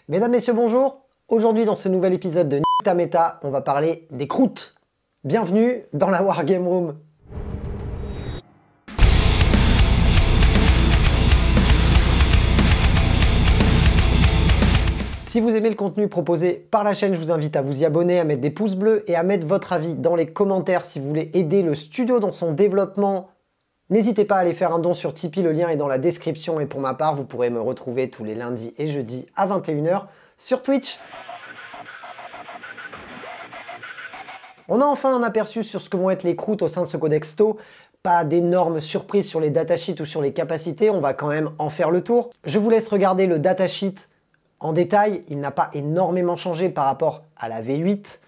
Mesdames, Messieurs, bonjour. Aujourd'hui, dans ce nouvel épisode de Nique ta méta, on va parler des croûtes. Bienvenue dans la Wargame Room. Si vous aimez le contenu proposé par la chaîne, je vous invite à vous y abonner, à mettre des pouces bleus et à mettre votre avis dans les commentaires si vous voulez aider le studio dans son développement. N'hésitez pas à aller faire un don sur Tipeee, le lien est dans la description. Et pour ma part, vous pourrez me retrouver tous les lundis et jeudis à 21 h sur Twitch. On a enfin un aperçu sur ce que vont être les croûtes au sein de ce codex TO. Pas d'énormes surprises sur les datasheets ou sur les capacités, on va quand même en faire le tour. Je vous laisse regarder le datasheet en détail, il n'a pas énormément changé par rapport à la V8.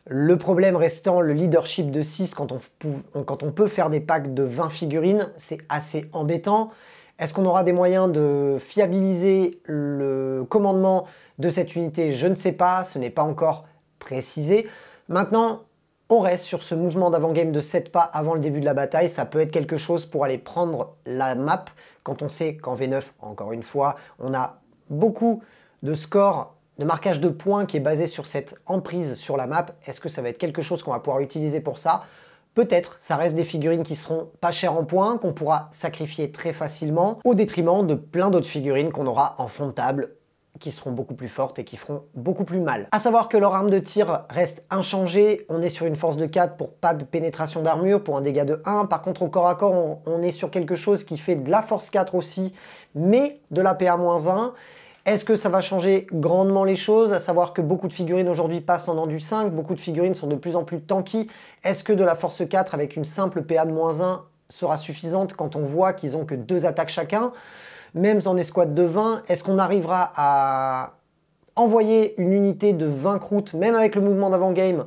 Le problème restant le leadership de 6 quand on peut faire des packs de 20 figurines, c'est assez embêtant. Est-ce qu'on aura des moyens de fiabiliser le commandement de cette unité? Je ne sais pas, ce n'est pas encore précisé. Maintenant, on reste sur ce mouvement d'avant-game de 7 pas avant le début de la bataille. Ça peut être quelque chose pour aller prendre la map quand on sait qu'en V9, encore une fois, on a beaucoup de scores, de marquage de points qui est basé sur cette emprise sur la map. Est-ce que ça va être quelque chose qu'on va pouvoir utiliser pour ça? Peut-être, ça reste des figurines qui seront pas chères en points, qu'on pourra sacrifier très facilement, au détriment de plein d'autres figurines qu'on aura en fond de table, qui seront beaucoup plus fortes et qui feront beaucoup plus mal. A savoir que leur arme de tir reste inchangée, on est sur une force de 4 pour pas de pénétration d'armure, pour un dégât de 1, par contre au corps à corps on est sur quelque chose qui fait de la force 4 aussi, mais de la PA-1. Est-ce que ça va changer grandement les choses? À savoir que beaucoup de figurines aujourd'hui passent en endu 5, beaucoup de figurines sont de plus en plus tanky. Est-ce que de la force 4 avec une simple PA de -1 sera suffisante quand on voit qu'ils ont que 2 attaques chacun? Même en escouade de 20, est-ce qu'on arrivera à envoyer une unité de 20 croûtes, même avec le mouvement d'avant-game,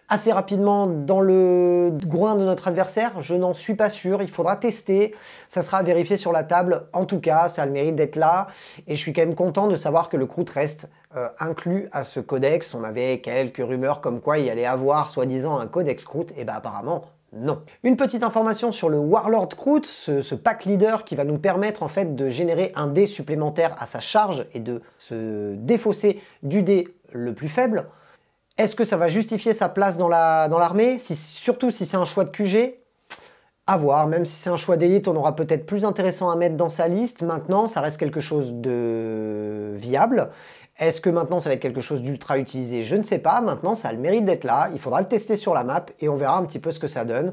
assez rapidement dans le groin de notre adversaire? Je n'en suis pas sûr, il faudra tester, ça sera à vérifier sur la table. En tout cas, ça a le mérite d'être là, et je suis quand même content de savoir que le croûte reste inclus à ce codex. On avait quelques rumeurs comme quoi il allait avoir soi-disant un codex croûte, et ben apparemment non. Une petite information sur le Warlord Croûte, ce pack leader qui va nous permettre en fait de générer un dé supplémentaire à sa charge et de se défausser du dé le plus faible. Est-ce que ça va justifier sa place dans l'armée? Surtout si c'est un choix de QG, à voir. Même si c'est un choix d'élite, on aura peut-être plus intéressant à mettre dans sa liste. Maintenant, ça reste quelque chose de viable. Est-ce que maintenant ça va être quelque chose d'ultra utilisé? Je ne sais pas. Maintenant, ça a le mérite d'être là. Il faudra le tester sur la map et on verra un petit peu ce que ça donne.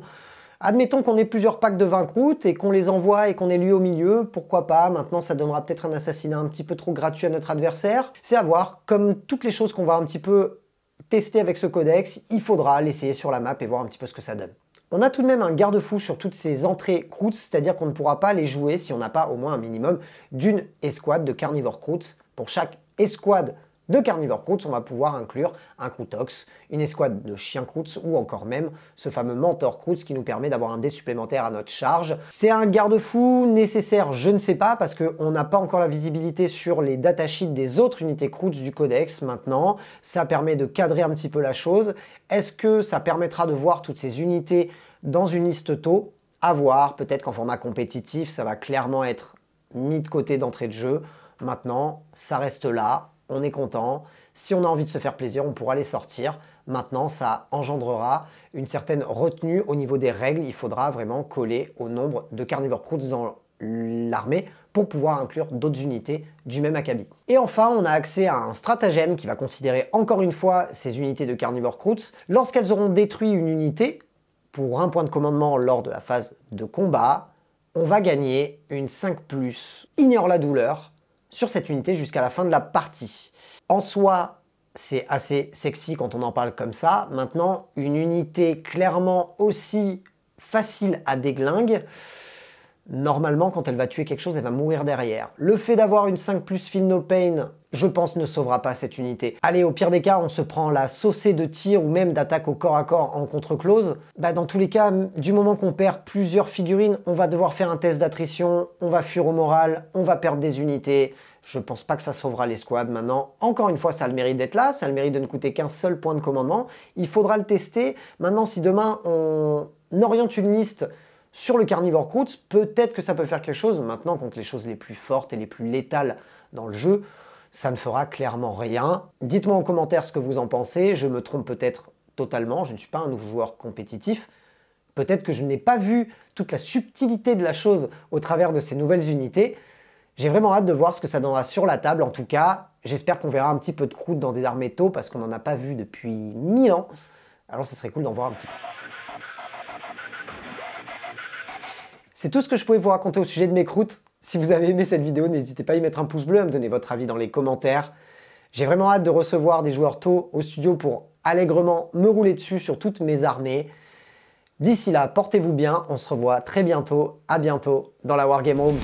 Admettons qu'on ait plusieurs packs de 20 croûtes et qu'on les envoie et qu'on ait lui au milieu, pourquoi pas? Maintenant, ça donnera peut-être un assassinat un petit peu trop gratuit à notre adversaire. C'est à voir. Comme toutes les choses qu'on va un petit peu tester avec ce codex, il faudra l'essayer sur la map et voir un petit peu ce que ça donne. On a tout de même un garde-fou sur toutes ces entrées croûtes, c'est-à-dire qu'on ne pourra pas les jouer si on n'a pas au moins un minimum d'une escouade de carnivore croûtes. Pour chaque escouade de carnivore croûtes, on va pouvoir inclure un croûtox, une escouade de chiens croûtes ou encore même ce fameux mentor croûtes qui nous permet d'avoir un dé supplémentaire à notre charge. C'est un garde-fou nécessaire, je ne sais pas, parce qu'on n'a pas encore la visibilité sur les datasheets des autres unités croûtes du codex maintenant. Ça permet de cadrer un petit peu la chose. Est-ce que ça permettra de voir toutes ces unités dans une liste tôt? À voir, peut-être qu'en format compétitif, ça va clairement être mis de côté d'entrée de jeu. Maintenant, ça reste là. On est content. Si on a envie de se faire plaisir, on pourra les sortir. Maintenant, ça engendrera une certaine retenue au niveau des règles. Il faudra vraiment coller au nombre de carnivore croûtes dans l'armée pour pouvoir inclure d'autres unités du même acabit. Et enfin, on a accès à un stratagème qui va considérer encore une fois ces unités de carnivore croûtes. Lorsqu'elles auront détruit une unité, pour un point de commandement lors de la phase de combat, on va gagner une 5+, ignore la douleur, sur cette unité jusqu'à la fin de la partie. En soi, c'est assez sexy quand on en parle comme ça. Maintenant, une unité clairement aussi facile à déglingue, normalement, quand elle va tuer quelque chose, elle va mourir derrière. Le fait d'avoir une 5+, Feel No Pain, je pense, ne sauvera pas cette unité. Allez, au pire des cas, on se prend la saucée de tir ou même d'attaque au corps à corps en contre-close. Dans tous les cas, du moment qu'on perd plusieurs figurines, on va devoir faire un test d'attrition, on va fuir au moral, on va perdre des unités. Je pense pas que ça sauvera l'escouade maintenant. Encore une fois, ça a le mérite d'être là, ça a le mérite de ne coûter qu'un seul point de commandement. Il faudra le tester. Maintenant, si demain, on oriente une liste sur le carnivore croûtes, peut-être que ça peut faire quelque chose. Maintenant, contre les choses les plus fortes et les plus létales dans le jeu, ça ne fera clairement rien. Dites-moi en commentaire ce que vous en pensez, je me trompe peut-être totalement, je ne suis pas un nouveau joueur compétitif. Peut-être que je n'ai pas vu toute la subtilité de la chose au travers de ces nouvelles unités. J'ai vraiment hâte de voir ce que ça donnera sur la table. En tout cas, j'espère qu'on verra un petit peu de croûte dans des armes métaux parce qu'on n'en a pas vu depuis 1000 ans. Alors ça serait cool d'en voir un petit peu. C'est tout ce que je pouvais vous raconter au sujet de mes croûtes. Si vous avez aimé cette vidéo, n'hésitez pas à y mettre un pouce bleu, à me donner votre avis dans les commentaires. J'ai vraiment hâte de recevoir des joueurs tôt au studio pour allègrement me rouler dessus sur toutes mes armées. D'ici là, portez-vous bien, on se revoit très bientôt, à bientôt dans la Wargame Room.